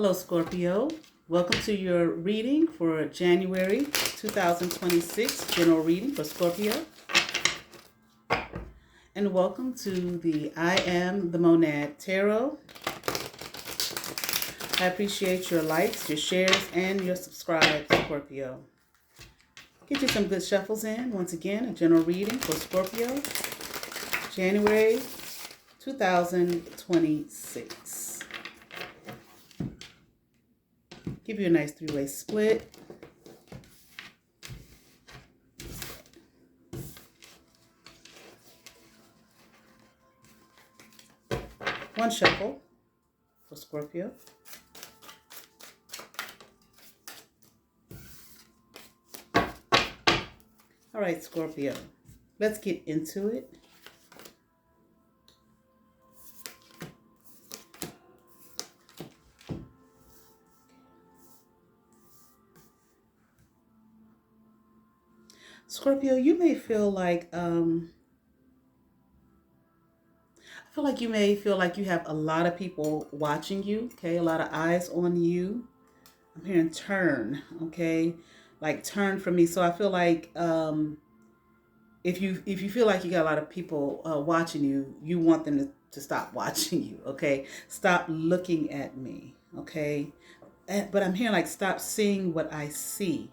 Hello, Scorpio. Welcome to your reading for January 2026, general reading for Scorpio. And welcome to the I Am the Monad Tarot. I appreciate your likes, your shares, and your subscribes, Scorpio. Get you some good shuffles in. Once again, a general reading for Scorpio, January 2026. Give you a nice three-way split. One shuffle for Scorpio. All right, Scorpio, let's get into it. Scorpio, you may feel like you may feel like you have a lot of people watching you, okay? A lot of eyes on you. I'm hearing turn, okay? Like turn for me. So I feel like if you feel like you got a lot of people watching you, you want them to stop watching you, okay? Stop looking at me, okay? But I'm hearing like stop seeing what I see,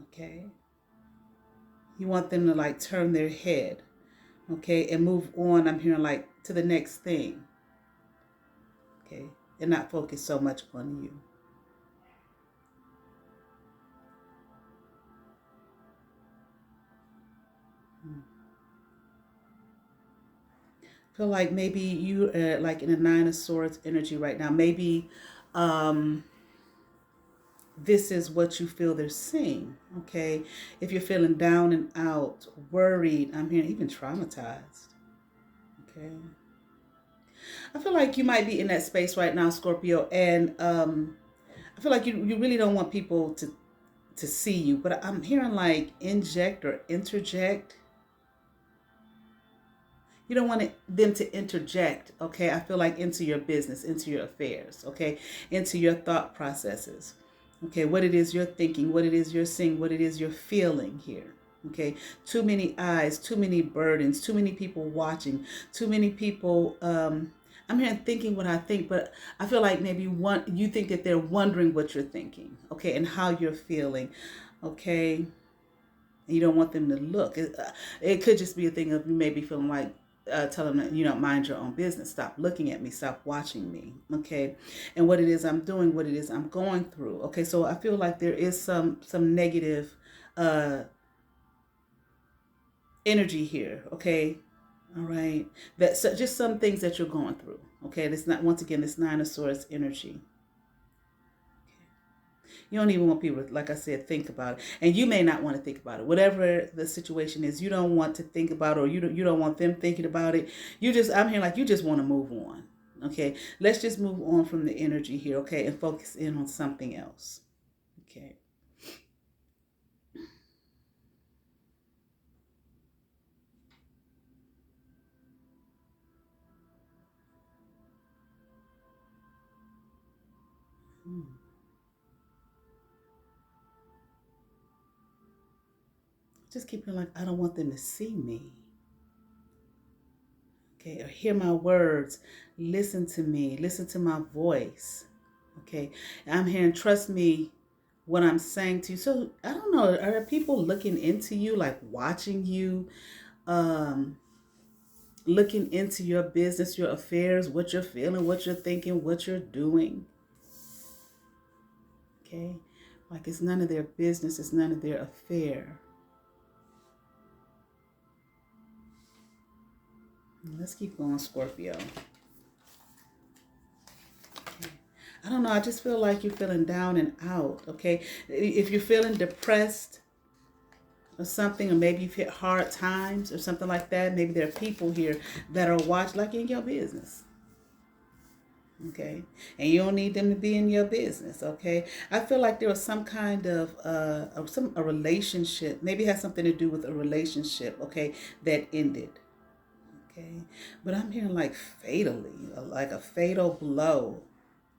okay? You want them to like turn their head, okay, and move on. I'm hearing like to the next thing, okay, and not focus so much on you. Feel like maybe you are like in a Nine of Swords energy right now. Maybe this is what you feel they're seeing, okay? If you're feeling down and out, worried, I'm hearing even traumatized, okay? I feel like you might be in that space right now, Scorpio, and I feel like you really don't want people to see you, but I'm hearing like inject or interject. You don't want them to interject, okay? I feel like into your business, into your affairs, okay? Into your thought processes, okay? What it is you're thinking, what it is you're seeing, what it is you're feeling here, okay? Too many eyes, too many burdens, too many people watching, too many people. I'm here thinking what I think, but I feel like maybe you think that they're wondering what you're thinking, okay, and how you're feeling, okay? You don't want them to look. It could just be a thing of you maybe feeling like tell them that, mind your own business. Stop looking at me. Stop watching me. Okay. And what it is I'm doing, what it is I'm going through. Okay. So I feel like there is some negative energy here. Okay. All right. That's just some things that you're going through. Okay. It's not, once again, this Nine of Swords energy. You don't even want people to, like I said, think about it. And you may not want to think about it. Whatever the situation is, you don't want to think about it, or you don't want them thinking about it. I'm here like you just want to move on. Okay. Let's just move on from the energy here, okay, and focus in on something else. Okay. Just keep feeling like I don't want them to see me. Okay, or hear my words, listen to me, listen to my voice. Okay, I'm hearing, trust me, what I'm saying to you. So I don't know, are there people looking into you, like watching you, looking into your business, your affairs, what you're feeling, what you're thinking, what you're doing? Okay, like it's none of their business, it's none of their affair. Let's keep going, Scorpio. I don't know. I just feel like you're feeling down and out, okay? If you're feeling depressed or something, or maybe you've hit hard times or something like that, maybe there are people here that are watching like in your business, okay? And you don't need them to be in your business, okay? I feel like there was some kind of a relationship, maybe it has something to do with a relationship, okay, that ended. Okay, but I'm hearing like fatally, like a fatal blow.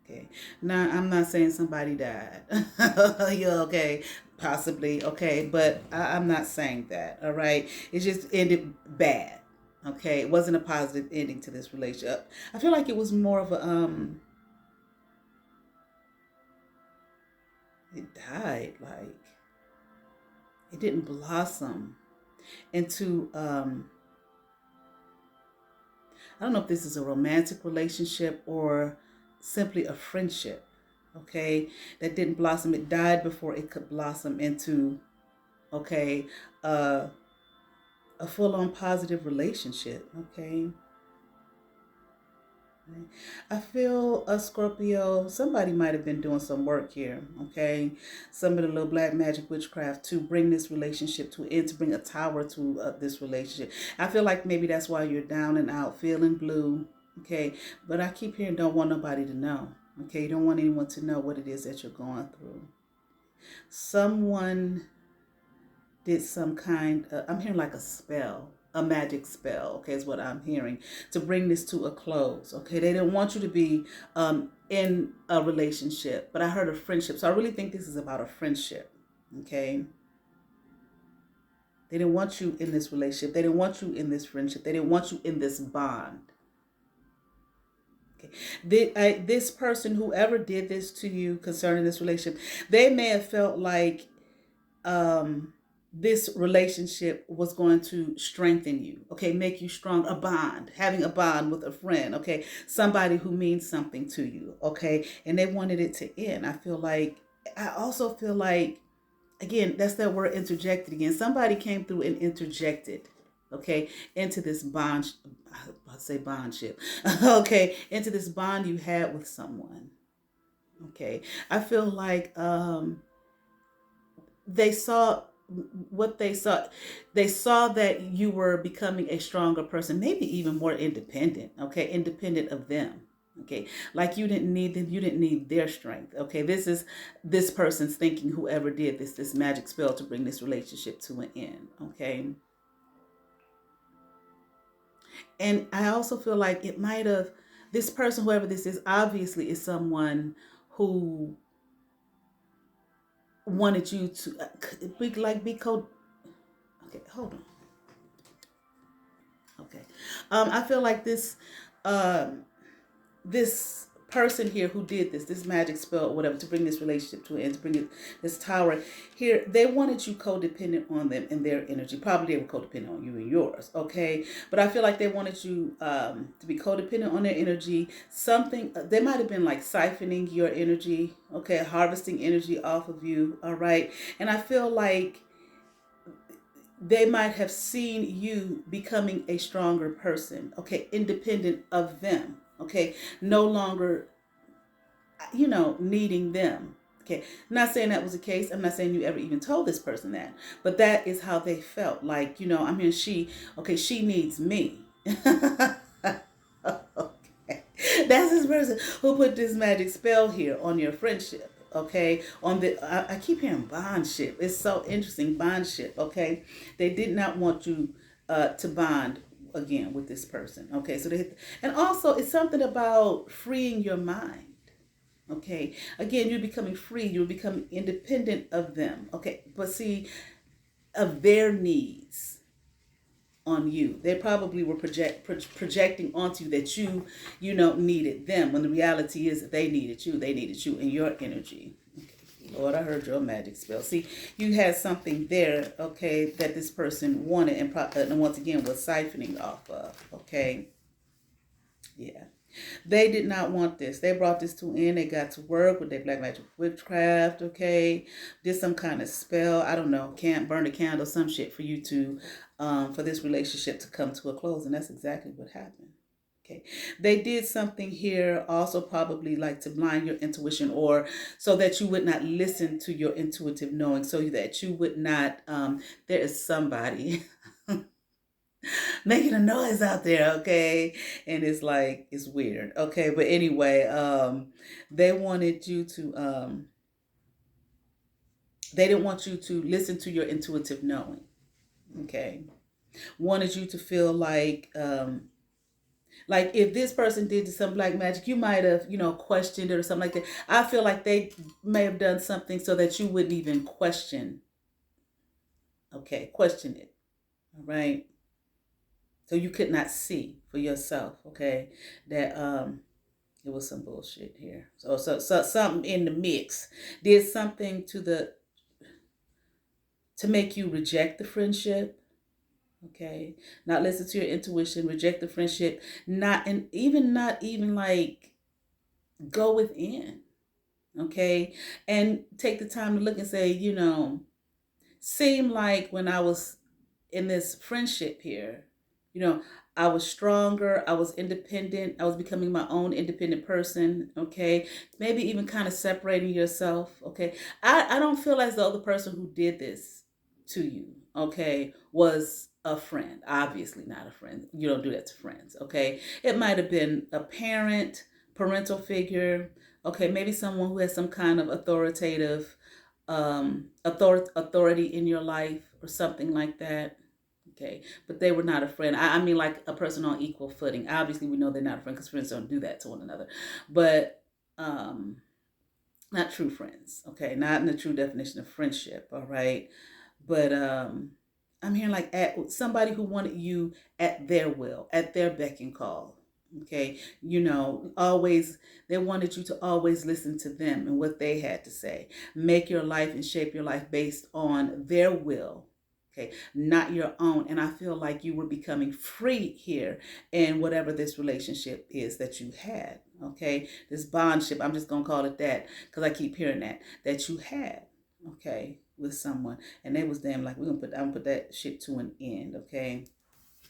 Okay. Now, I'm not saying somebody died. You're okay. Possibly. Okay. But I'm not saying that. All right. It just ended bad. Okay. It wasn't a positive ending to this relationship. I feel like it was more of a, it died. Like, it didn't blossom into, I don't know if this is a romantic relationship or simply a friendship. Okay. That didn't blossom. It died before it could blossom into, okay, uh, a full-on positive relationship. Okay. I feel a Scorpio, somebody might have been doing some work here. Okay. Some of the little black magic witchcraft to bring this relationship to an end, to bring a tower to this relationship. I feel like maybe that's why you're down and out, feeling blue. Okay. But I keep hearing don't want nobody to know. Okay. You don't want anyone to know what it is that you're going through. Someone did some kind of, I'm hearing like a spell, a magic spell, okay, is what I'm hearing, to bring this to a close. Okay, they didn't want you to be in a relationship, but I heard a friendship. So I really think this is about a friendship. Okay. They didn't want you in this relationship. They didn't want you in this friendship. They didn't want you in this bond. Okay. This person, whoever did this to you concerning this relationship, they may have felt like this relationship was going to strengthen you, okay, make you strong, a bond, having a bond with a friend, okay, somebody who means something to you, okay, and they wanted it to end. I also feel like, again, that's that word interjected again. Somebody came through and interjected, okay, into this bond, I'll say bondship, okay, into this bond you had with someone, okay. I feel like they saw what they saw that you were becoming a stronger person, maybe even more independent, okay, independent of them, okay, like you didn't need them, you didn't need their strength, okay. This is this person's thinking, whoever did this magic spell to bring this relationship to an end, okay. And I also feel like it might have, this person, whoever this is, obviously is someone who wanted you to be co. Okay, hold on. Okay. I feel like um, this person here who did this magic spell or whatever to bring this relationship to an end, to bring this tower here, they wanted you codependent on them and their energy. Probably they were codependent on you and yours, okay? But I feel like they wanted you to be codependent on their energy. Something, they might have been like siphoning your energy, okay? Harvesting energy off of you, all right? And I feel like they might have seen you becoming a stronger person, okay, independent of them, okay, no longer, needing them, okay. I'm not saying that was the case. I'm not saying you ever even told this person that, but that is how they felt. Like, I'm hearing she needs me. Okay. That's this person who put this magic spell here on your friendship. Okay, on I keep hearing bondship. It's so interesting, bondship. Okay, they did not want you to bond again with this person. Okay, so and also it's something about freeing your mind. Okay, again, you're becoming free. You're becoming independent of them. Okay, but see, of their needs on you. They probably were projecting onto you that you needed them, when the reality is that they needed you. They needed you and your energy. Okay. Lord, I heard your magic spell. See, you had something there, okay, that this person wanted and once again was siphoning off of. Okay, yeah. They did not want this. They brought this to an end. They got to work with their black magic witchcraft, okay? Did some kind of spell. I don't know. Can't burn a candle, some shit for you to, for this relationship to come to a close. And that's exactly what happened. Okay. They did something here also probably like to blind your intuition, or so that you would not listen to your intuitive knowing, so that you would not, there is somebody making a noise out there, okay? And it's like, it's weird, okay? But anyway, they wanted you to, they didn't want you to listen to your intuitive knowing, okay? Wanted you to feel like, Like if this person did some black magic, you might have, questioned it or something like that. I feel like they may have done something so that you wouldn't even question it. All right. So you could not see for yourself, okay, that it was some bullshit here. So something in the mix did something to make you reject the friendship, okay, not listen to your intuition, reject the friendship, not even like go within, okay, and take the time to look and say, seem like when I was in this friendship here, you know, I was stronger, I was independent, I was becoming my own independent person, okay? Maybe even kind of separating yourself, okay? I don't feel as though the person who did this to you, okay, was a friend. Obviously not a friend. You don't do that to friends, okay? It might have been a parental figure, okay, maybe someone who has some kind of authority in your life or something like that. Okay, but they were not a friend. I mean, like a person on equal footing. Obviously, we know they're not a friend because friends don't do that to one another. But not true friends. Okay, not in the true definition of friendship. All right, but I'm hearing like at somebody who wanted you at their will, at their beck and call. Okay, always they wanted you to always listen to them and what they had to say. Make your life and shape your life based on their will. Okay, not your own. And I feel like you were becoming free here in whatever this relationship is that you had. Okay, this bondship, I'm just gonna call it that because I keep hearing that you had. Okay, with someone, and they was damn like I'm gonna put that shit to an end. Okay,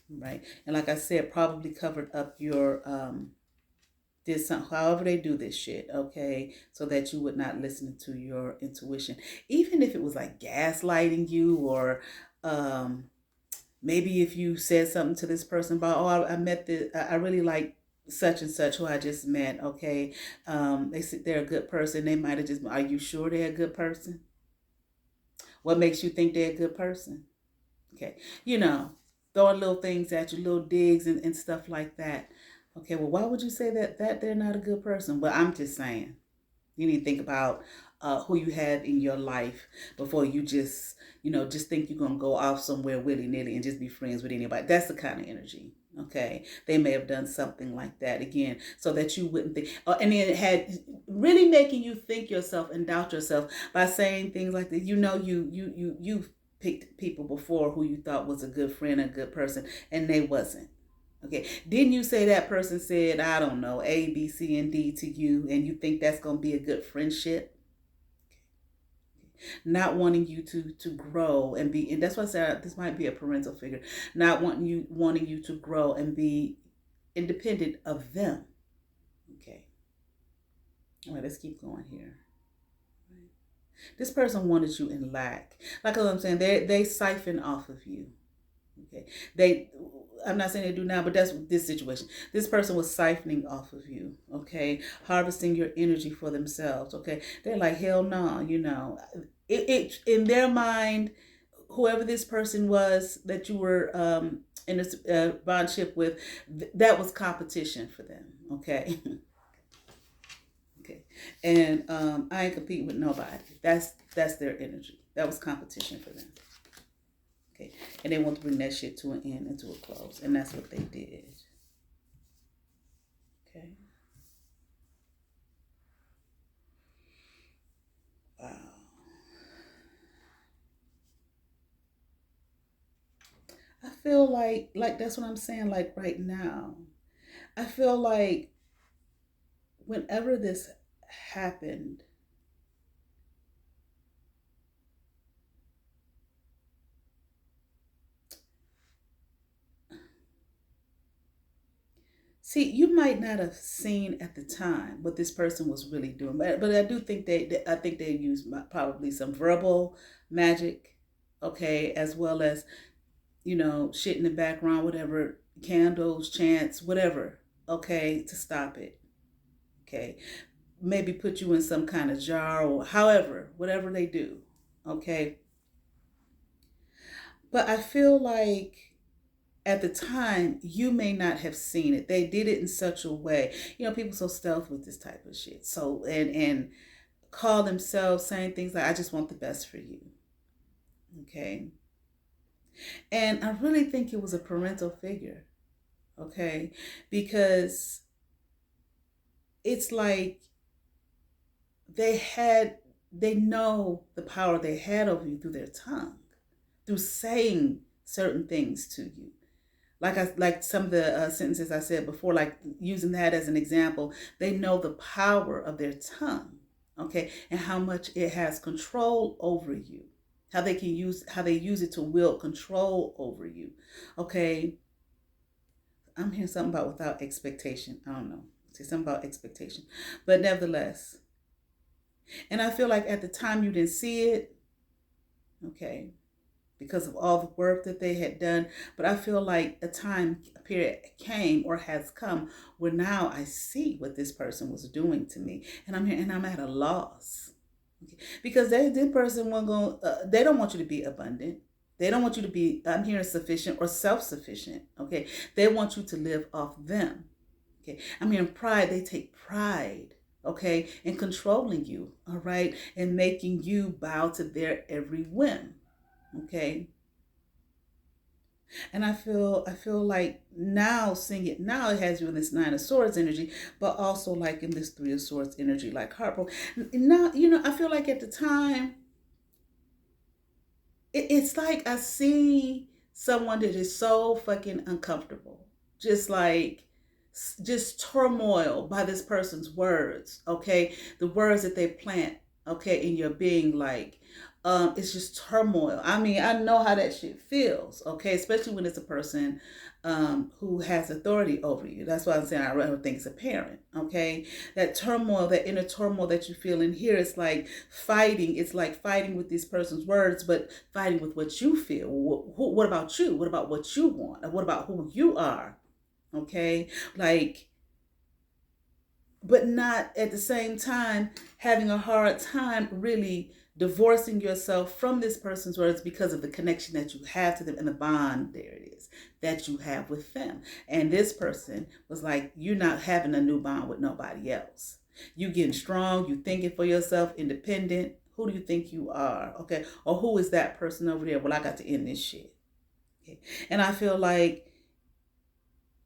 right, and like I said, probably covered up your did some however they do this shit, okay, so that you would not listen to your intuition, even if it was like gaslighting you or um maybe if you said something to this person about, oh, I met I really like such and such who I just met, okay, they said they're a good person, they might have just, are you sure they're a good person? What makes you think they're a good person? Okay, throwing little things at you, little digs and stuff like that. Okay, well, why would you say that they're not a good person? Well, I'm just saying, you need to think about who you have in your life before you just think you're gonna go off somewhere willy nilly and just be friends with anybody. That's the kind of energy. Okay, they may have done something like that again, so that you wouldn't think. And then it had really making you think yourself and doubt yourself by saying things like that. You've picked people before who you thought was a good friend, a good person, and they wasn't. Okay. Didn't you say that person said, I don't know, A, B, C, and D to you, and you think that's going to be a good friendship? Not wanting you to grow and be, and that's why I said this might be a parental figure, not wanting you to grow and be independent of them. Okay. All right, let's keep going here. This person wanted you in lack. Like I'm saying, they siphon off of you. Okay. I'm not saying they do now, but that's this situation. This person was siphoning off of you, okay? Harvesting your energy for themselves, okay? They're like, hell no, It in their mind, whoever this person was that you were in this bondship with, that was competition for them, okay? Okay. And I ain't competing with nobody. That's their energy. That was competition for them. Okay. And they want to bring that shit to an end and to a close. And that's what they did. Okay. Wow. I feel like that's what I'm saying, like right now. I feel like whenever this happened, see, you might not have seen at the time what this person was really doing, but I do think I think they used probably some verbal magic, okay, as well as shit in the background, whatever, candles, chants, whatever, okay, to stop it, okay, maybe put you in some kind of jar or however, whatever they do, okay, but I feel like at the time, you may not have seen it. They did it in such a way. People so stealth with this type of shit. So, and call themselves saying things like, I just want the best for you. Okay. And I really think it was a parental figure. Okay. Because it's like they know the power they had over you through their tongue, through saying certain things to you. Like some of the sentences I said before, like using that as an example, they know the power of their tongue, okay, and how much it has control over you, how they use it to wield control over you, okay. I'm hearing something about without expectation. I don't know. Say something about expectation, but nevertheless, and I feel like at the time you didn't see it, okay, because of all the work that they had done. But I feel like a period came or has come where now I see what this person was doing to me. And I'm here and I'm at a loss. Okay? Because this person won't go, they don't want you to be abundant. They don't want you to be, I'm hearing sufficient or self-sufficient. Okay. They want you to live off them. Okay. I'm hearing pride. They take pride, okay, in controlling you, all right, and making you bow to their every whim. Okay. And I feel like now seeing it now, it has you in this Nine of Swords energy, but also like in this Three of Swords energy, like heartbroken. Now, I feel like at the time, it's like I see someone that is so fucking uncomfortable, just turmoil by this person's words, okay? The words that they plant, okay, in your being, like, it's just turmoil. I mean, I know how that shit feels, okay? Especially when it's a person who has authority over you. That's why I'm saying I rather think it's a parent, okay? That turmoil, that inner turmoil that you feel in here, it's like fighting. It's like fighting with this person's words, but fighting with what you feel. What about you? What about what you want? What about who you are? Okay, like, but not at the same time having a hard time really divorcing yourself from this person's words because of the connection that you have to them and the bond, there it is, that you have with them. And this person was like, you're not having a new bond with nobody else. You getting strong, you thinking for yourself, independent. Who do you think you are? Okay, or who is that person over there? Well, I got to end this shit. Okay, and I feel like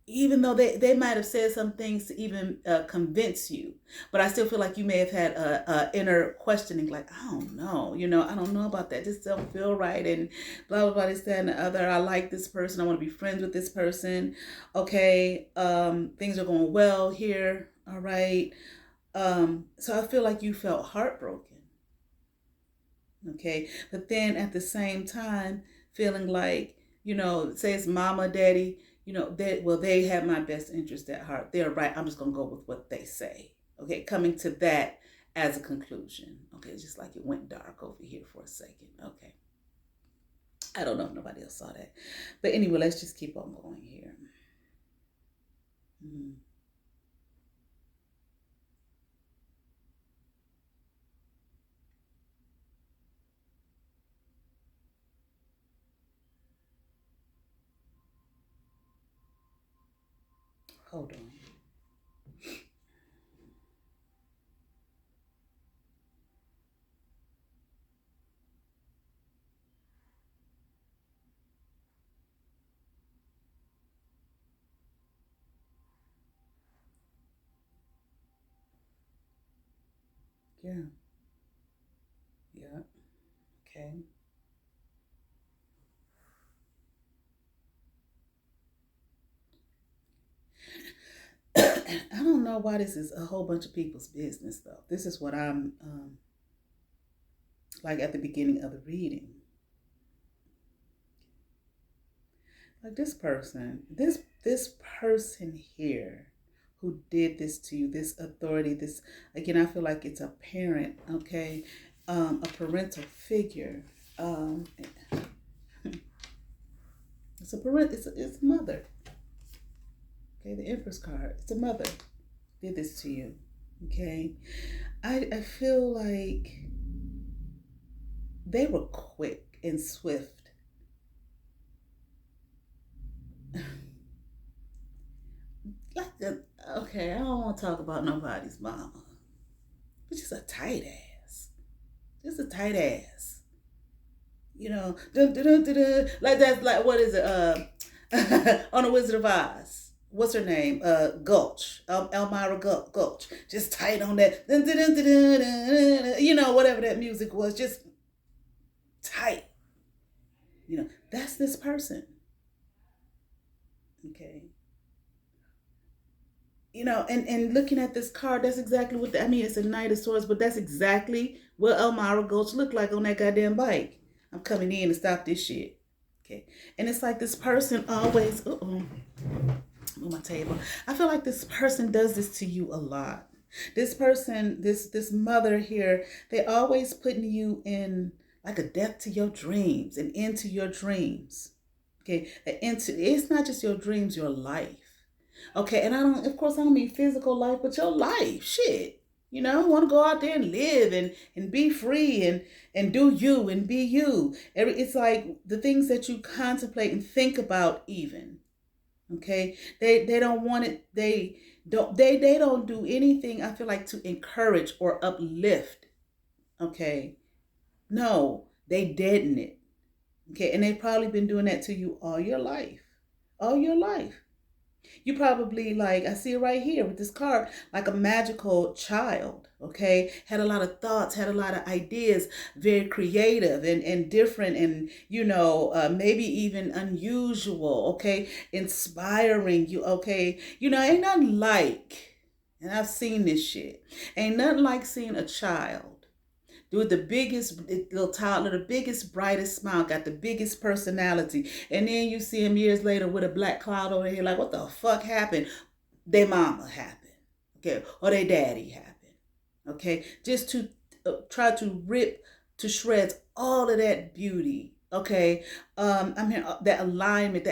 even though they might have said some things to even convince you, but I still feel like you may have had a inner questioning, like, I don't know, I don't know about that. This don't feel right, and blah, blah, blah, this, that, and the other. I like this person. I want to be friends with this person. Okay, things are going well here. All right. So I feel like you felt heartbroken. Okay, but then at the same time, feeling like, say it's mama, daddy, they have my best interest at heart. They're right. I'm just going to go with what they say. Okay. Coming to that as a conclusion. Okay. It's just like it went dark over here for a second. Okay. I don't know if nobody else saw that. But anyway, let's just keep on going here. Mm-hmm. Hold on. Yeah. Yeah. Okay. I don't know why this is a whole bunch of people's business, though. This is what I'm like at the beginning of the reading. Like this person here who did this to you, this authority, this, again, I feel like it's a parent, okay, a parental figure. It's a parent. It's a mother. Okay, the Empress card. It's a mother did this to you. Okay, I feel like they were quick and swift like the, okay, I don't want to talk about nobody's mama, but just a tight ass. Just a tight ass. You know, dun, dun, dun, dun, dun. Like that's like, what is it? On the Wizard of Oz. What's her name? Gulch. Elmira Gulch. Just tight on that. Dun, dun, dun, dun, dun, dun, dun. You know, whatever that music was, just tight. You know, that's this person. Okay. You know, and looking at this card, that's exactly what I mean. It's a Knight of Swords, but that's exactly what Elmira Gulch looked like on that goddamn bike. I'm coming in to stop this shit. Okay. And it's like this person always, on my table. I feel like this person does this to you a lot. This person, this mother here, they always putting you in like a death to your dreams and into your dreams. Okay. It's not just your dreams, your life. Okay, and of course, I don't mean physical life, but your life, shit. You know, want to go out there and live and be free and do you and be you. It's like the things that you contemplate and think about even. Okay, they don't want it. They don't do anything. I feel like to encourage or uplift. Okay, no, they deaden it. Okay, and they've probably been doing that to you all your life. You probably, like, I see it right here with this card, like a magical child, okay? Had a lot of thoughts, had a lot of ideas, very creative and different and, maybe even unusual, okay? Inspiring you, okay? Ain't nothing like, and I've seen this shit, ain't nothing like seeing a child with the biggest little toddler, the biggest, brightest smile, got the biggest personality. And then you see him years later with a black cloud over here, like, what the fuck happened? Their mama happened, okay? Or their daddy happened, okay? Just to try to rip to shreds all of that beauty, okay? I'm here, that alignment,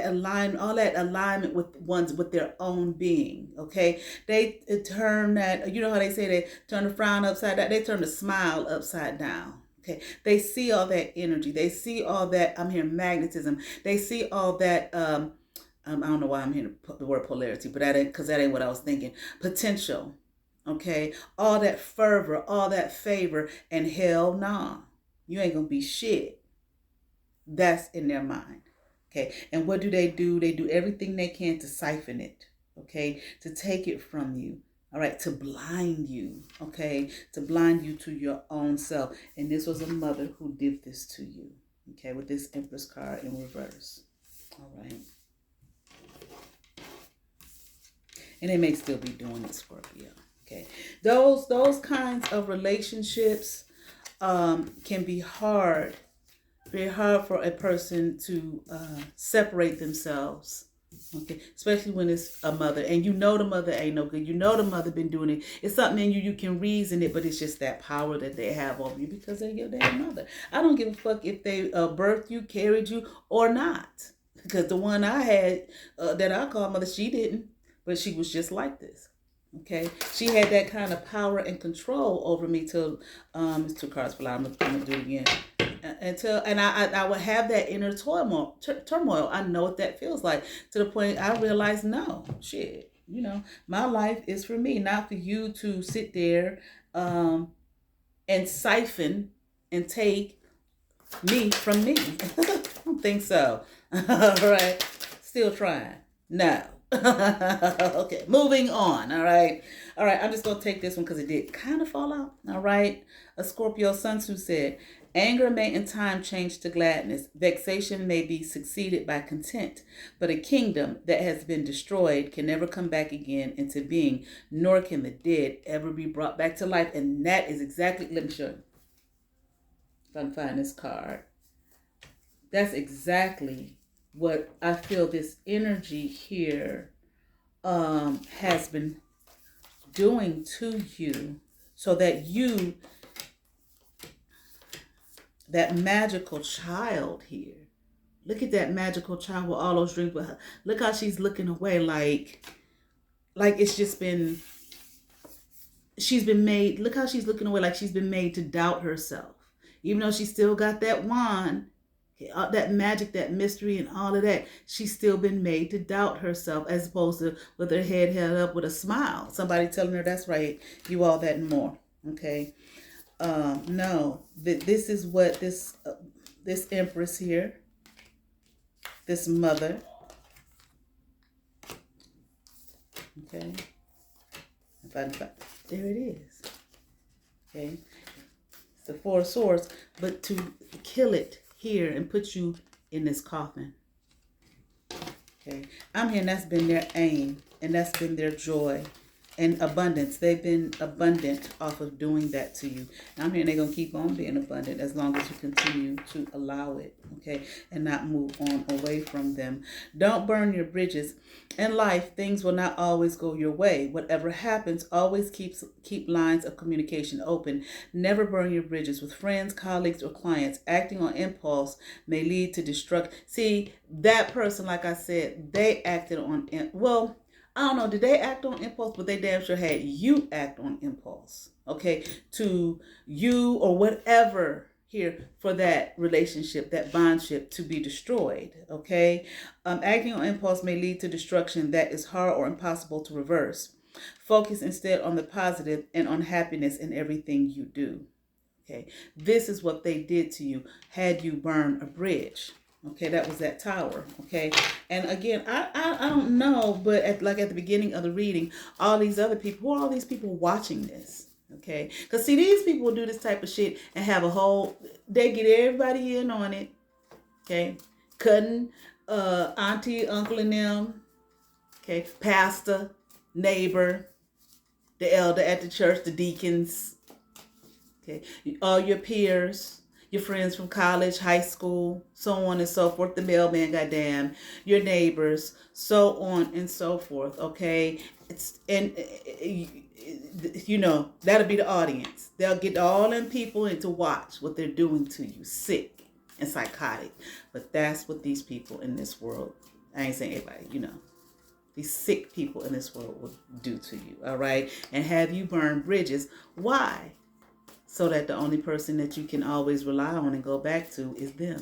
all that alignment with their own being, okay? They turn that, you know how they say they turn the frown upside down, they turn the smile upside down. Okay, they see all that energy. They see all that. I'm hearing magnetism. They see all that. I don't know why I'm hearing the word polarity, but that ain't what I was thinking. Potential. Okay, all that fervor, all that favor, and hell nah, you ain't gonna be shit. That's in their mind. Okay. And what do? They do everything they can to siphon it. Okay. To take it from you. All right. To blind you. Okay. To blind you to your own self. And this was a mother who did this to you. Okay. With this Empress card in reverse. All right. And they may still be doing it, Scorpio. Okay. Those kinds of relationships can be hard. Very hard for a person to separate themselves, okay? Especially when it's a mother, and the mother ain't no good. The mother been doing it. It's something in you. You can reason it, but it's just that power that they have over you because they're your damn mother. I don't give a fuck if they birthed you, carried you, or not. Because the one I had that I call mother, she didn't, but she was just like this. Okay, she had that kind of power and control over me till it's 2 cards for I'm gonna do it again. I would have that inner turmoil. I know what that feels like, to the point I realized, no, shit, my life is for me, not for you to sit there and siphon and take me from me. I don't think so. All right, still trying. No. Okay, moving on. All right, I'm just gonna take this one because it did kind of fall out. All right, a Scorpio Sun Tzu said, anger may in time change to gladness. Vexation may be succeeded by content. But a kingdom that has been destroyed can never come back again into being, nor can the dead ever be brought back to life. And that is exactly, let me show you. If I can find this card. That's exactly what I feel this energy here has been doing to you, so that you, that magical child here, look at that magical child with all those dreams with her. Look how she's looking away, like it's just been, she's been made, look how she's looking away, like she's been made to doubt herself, even though she still got that wand. that magic, that mystery, and all of that, she's still been made to doubt herself, as opposed to with her head held up with a smile. Somebody telling her, that's right, you all that and more. Okay. No, this is what this Empress here, this mother, okay, there it is. Okay, it's the Four of Swords, but to kill it here and put you in this coffin. Okay, I'm hearing that's been their aim, and that's been their joy and abundance. They've been abundant off of doing that to you. And I'm hearing they're going to keep on being abundant as long as you continue to allow it, okay, and not move on away from them. Don't burn your bridges. In life, things will not always go your way. Whatever happens, always keep lines of communication open. Never burn your bridges with friends, colleagues, or clients. Acting on impulse may lead to destruction. See, that person, like I said, they acted on, well, I don't know, did they act on impulse? But they damn sure had you act on impulse, okay, to you or whatever here for that relationship, that bondship to be destroyed, okay? Acting on impulse may lead to destruction that is hard or impossible to reverse. Focus instead on the positive and on happiness in everything you do, okay? This is what they did to you, had you burn a bridge. Okay, that was that tower. Okay, and again, I don't know, but at the beginning of the reading, all these other people, who are all these people watching this? Okay, because see, these people will do this type of shit and have a whole, they get everybody in on it. Okay, cutting auntie, uncle, and them. Okay, pastor, neighbor, the elder at the church, the deacons. Okay, all your peers, your friends from college, high school, so on and so forth, the mailman, goddamn, your neighbors, so on and so forth, okay? You know, that'll be the audience. They'll get all them people in to watch what they're doing to you, sick and psychotic. But that's what these people in this world, I ain't saying everybody, you know, these sick people in this world will do to you, all right? And have you burn bridges. Why? So that the only person that you can always rely on and go back to is them,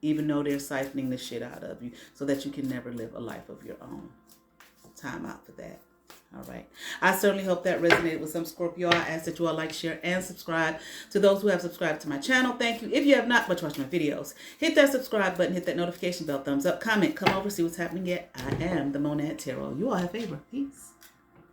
even though they're siphoning the shit out of you, so that you can never live a life of your own. Time out for that. All right. I certainly hope that resonated with some Scorpio. I ask that you all like, share, and subscribe. To those who have subscribed to my channel, thank you. If you have not, but you watch my videos, hit that subscribe button, hit that notification bell, thumbs up, comment, come over, see what's happening yet. I am the Monad Tarot. You all have favor. Peace.